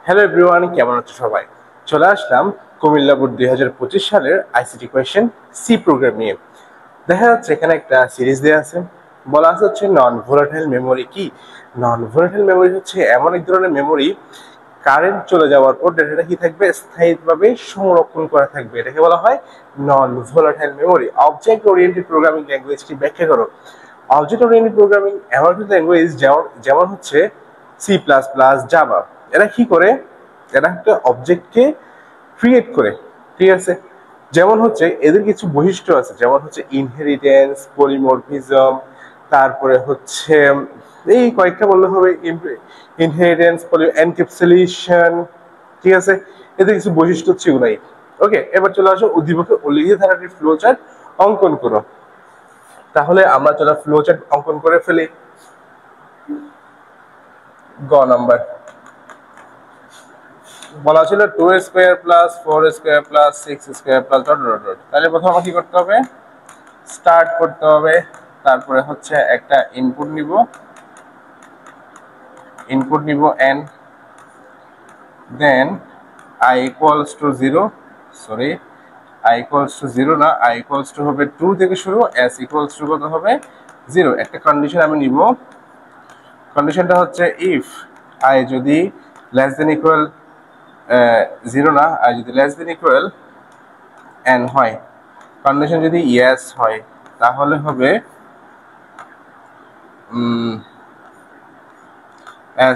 Hello everyone, কেমন আছো সবাই? চলে আসলাম কুমিল্লা বোর্ড 2025 সালের আইসিটি কোয়েশ্চেন সি প্রোগ্রাম নিয়ে। দেখা যাচ্ছে এখানে একটা সিরিজ দেওয়া আছে, বলা আছে হচ্ছে নন ভোলাটাইল মেমোরি। কি নন ভোলাটাইল মেমোরি? হচ্ছে এমন এক ধরনের মেমোরি, কারেন্ট চলে যাওয়ার পর ডেটাটা কি থাকবে, স্থায়ীভাবে সংরক্ষণ করা থাকবে। এটাকে বলা হয় non volatile memory. Object oriented programming ল্যাঙ্গুয়েজটি ব্যাখ্যা করো। অবজেক্ট ওরিয়েন্টেড প্রোগ্রামিং এমন একটা ল্যাঙ্গুয়েজ যেমন হচ্ছে সি প্লাস প্লাস, জাভা। এরা কি করে? এরা একটা অবজেক্টকে ক্রিয়েট করে, ঠিক আছে? যেমন হচ্ছে এদের কিছু বৈশিষ্ট্য আছে, যেমন হচ্ছে ইনহেরিটেন্স, পলিমরফিজম, তারপরে হচ্ছে এই কয়েকটা বললে হবে, ইনহেরিটেন্স, এনক্যাপসুলেশন, ঠিক আছে? এদের কিছু বৈশিষ্ট্য হচ্ছে এগুলাই। ওকে, এবার চলে আসো উদ্দীপকে উল্লিখিত ধারাটির ফ্লো চার্ট অঙ্কন করো। তাহলে আমরা চলো ফ্লো চার্ট অঙ্কন করে ফেলি। গ নাম্বার বলা ছিল 2 square plus 4 square plus 6 square plus dot dot dot. তাহলে প্রথমে কি করতে হবে? স্টার্ট করতে হবে। তারপরে হচ্ছে একটা ইনপুট নিব n, then i equals to 0, sorry i equals to 0 না, i ইকুয়ালস টু হবে 2 থেকে শুরু, s ইকুয়ালস টু কত হবে 0। একটা কন্ডিশন আমি নিব। কন্ডিশনটা হচ্ছে ইফ i যদি লেস দেন ইকুয়াল 0 না, i যদি লেস দেন ইকুয়াল n হয়, কন্ডিশন যদি ইয়েস হয়, তাহলে হবে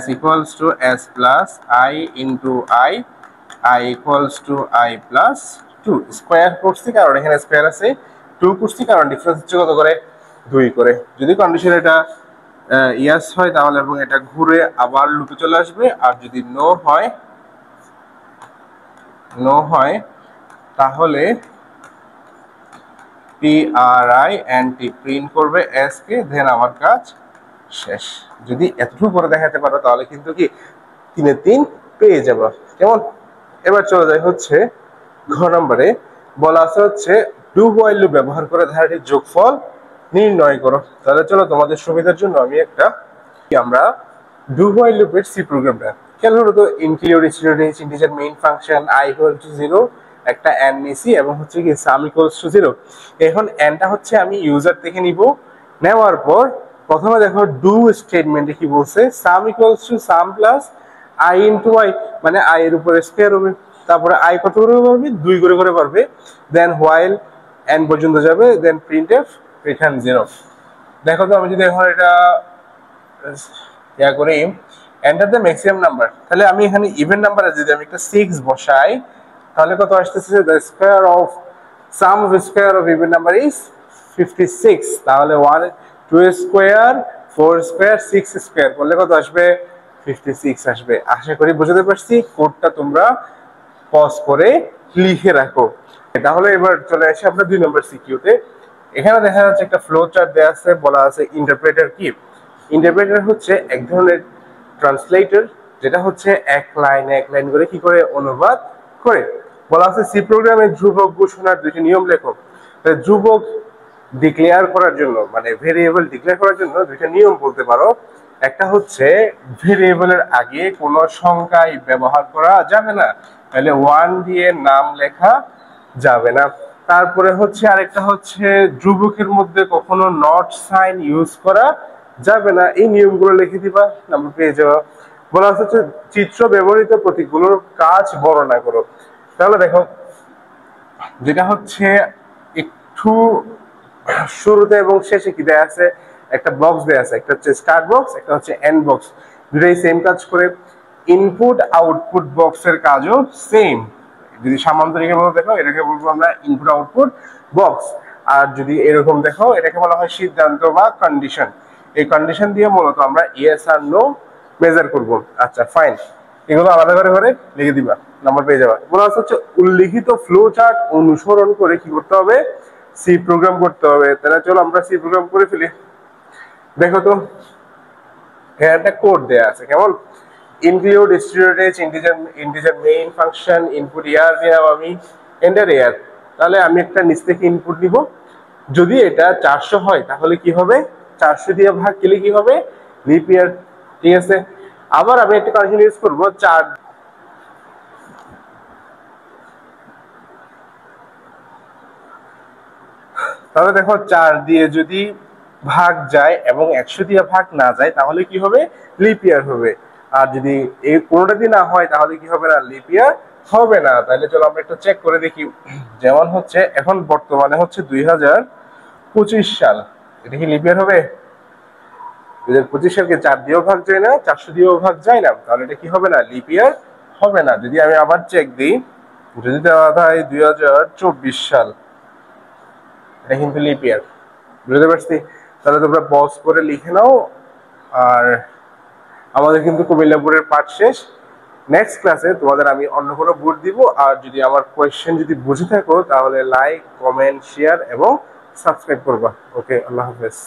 s equals to s plus I into I equals to I plus 2 square করছি, কারণ এখানে স্কয়ার আছে। 2 করছি কারণ ডিফারেন্স হচ্ছে কত করে, 2 করে। যদি কন্ডিশন এটা ইয়েস হয়, তাহলে এবং এটা ঘুরে আবার লুপে চলে আসবে। আর যদি নো হয় তাহলে PRI and T প্রিন্ট করবে s কে, দেন আমার কাজ শেষ। যদি এতটুকু করে দেখাতে পারো তাহলে কিন্তু কি 3 3 পেয়ে যাবো। কেমন? এবার চলে যায় হচ্ছে ঘ নম্বরে। বলা আছে হচ্ছে ডু হোয়াইল লুপ ব্যবহার করে ধারাটির যোগফল নির্ণয় করো। তাহলে চলো তোমাদের সুবিধার জন্য আমরা ডু হোয়াইল লুপের সি প্রোগ্রামটা খেয়াল করো তো। Include student integer main function i equal to 0, একটা n নিছি এবং হচ্ছে কি সাম ইকুয়ালস টু 0। এখন nটা হচ্ছে আমি ইউজার থেকে নিব। নেওয়ার পর প্রথমে দেখো ডু স্টেটমেন্টে কি বলছে, sum equals to sum plus i into i, মানে i এর উপরে স্কয়ার হবে। তারপরে i কত করে পারবে, 2 করে পারবে। দেন হোয়াইল n পর্যন্ত যাবে, দেন প্রিন্টএফ রিটার্ন 0। দেখো তো আমি যদি এখন এটা করি, এন্টার দ্য ম্যাক্সিমাম নাম্বার, তাহলে আমি এখানে ইভেন নাম্বারে যদি আমি একটা 6 বসাই, তাহলে কত আসতেছে? The square of some of square of even number is 56। তাহলে 1 2 স্কয়ার 4 স্কয়ার 6 স্কয়ার করলে কত আসবে? 56 আসবে। আশা করি বুঝতে পারছি। কোডটা তোমরা পজ করে লিখে রাখো। তাহলে এবার চলে আসি আমরা 2 নম্বর সিকিউতে। এখানে দেখা যাচ্ছে একটা ফ্লো চার্ট দেওয়া আছে, বলা আছে ইন্টারপ্রেটার কি। ইন্টারপ্রেটার হচ্ছে এক ধরনের ট্রান্সলেটর, যেটা হচ্ছে এক লাইন করে কি করে অনুবাদ করে। বলা আছে সি প্রোগ্রামে ধ্রুবক ঘোষণার 2টি নিয়ম লেখো। ধ্রুবক ডিক্লেয়ার করার জন্য, মানে ভেরিয়েবল ডিক্লেয়ার করার জন্য 2টা নিয়ম বলতে পারো। একটা হচ্ছে ভেরিয়েবলের আগে কোনো সংখ্যাই ব্যবহার করা যাবে না, তাহলে 1 দিয়ে নাম লেখা যাবে না। তারপরে হচ্ছে আরেকটা হচ্ছে ধ্রুবকের মধ্যে কখনো নট সাইন ইউজ করা যাবে না। এই নিয়মগুলো লিখে দিবা, নাম্বার পেয়ে যাওয়া। বলা হচ্ছে চিত্র ব্যবহৃত প্রতীকগুলোর কাজ বর্ণনা করো। তাহলে দেখো, যেটা হচ্ছে একটু শুরুতে এবং শেষে কি দেয়া আছে, একটা বক্স দেয়া আছে, একটা হচ্ছে স্টার্ট বক্স, একটা হচ্ছে এন্ড বক্স। দুটোই সেম কাজ করে। ইনপুট আউটপুট বক্সের কাজও সেম। যদি সামান্তরিকের মতো দেখো, এটাকে বলবো আমরা ইনপুট আউটপুট বক্স। আর যদি এরকম দেখো, এটাকে বলা হয় সিদ্ধান্ত বা কন্ডিশন। এই কন্ডিশন দিয়ে মূলত আমরা ইয়েস আর নো মেজার করব। আচ্ছা ফাইন, এগুলো আলাদা করে লিখে দিবা, নাম্বার পেয়ে যাবা। বলা হচ্ছে উল্লিখিত ফ্লো চার্ট অনুসরণ করে কি করতে হবে, সি প্রোগ্রাম করতে হবে। তাহলে চলো আমরা সি প্রোগ্রাম করে ফেলি। দেখো তো এখানে একটা কোড দেয়া আছে, কেমন? Include student integer main function input year দিলাম আমি, এন্টার ইয়ার। তাহলে আমি একটা নিচ থেকে ইনপুট নিব। যদি এটা 400 হয় তাহলে কি হবে, 400 দিয়ে ভাগ কি হবে, লিপ ইয়ার, ঠিক আছে? আবার আমি একটা কন্ডিশন ইউজ করব, 4 তাহলে দেখো 4 দিয়ে যদি ভাগ যায় এবং 100 দিয়ে ভাগ না যায় তাহলে কি হবে, লিপ ইয়ার হবে। আর যদি এই কোনোটা দিয়ে না হয় তাহলে কি হবে না, লিপ ইয়ার হবে না। তাহলে চলো আমরা একটু চেক করে দেখি। যেমন হচ্ছে এখন বর্তমানে হচ্ছে 2025 সাল, এটা কি লিপ ইয়ার হবে? 2025 সালকে 4 দিয়েও ভাগ যায় না, 400 দিয়েও ভাগ যায় না, তাহলে এটা কি হবে না, লিপ ইয়ার হবে না। যদি আমি আবার চেক দিই, যদি দেওয়া হয় 2024 সাল, এটা কিন্তু লিপ ইয়ার। বুঝতে পারছি? তাহলে তোমরা পজ করে লিখে নাও। আর আমাদের কিন্তু কুমিল্লা বোর্ডের পাঠ শেষ। নেক্সট ক্লাসে তোমাদের আমি অন্য কোনো বোর্ড দিব। আর যদি আমার কোয়েশ্চেন যদি বুঝে থাকো তাহলে লাইক, কমেন্ট, শেয়ার এবং সাবস্ক্রাইব করবা। ওকে, আল্লাহ হাফেজ।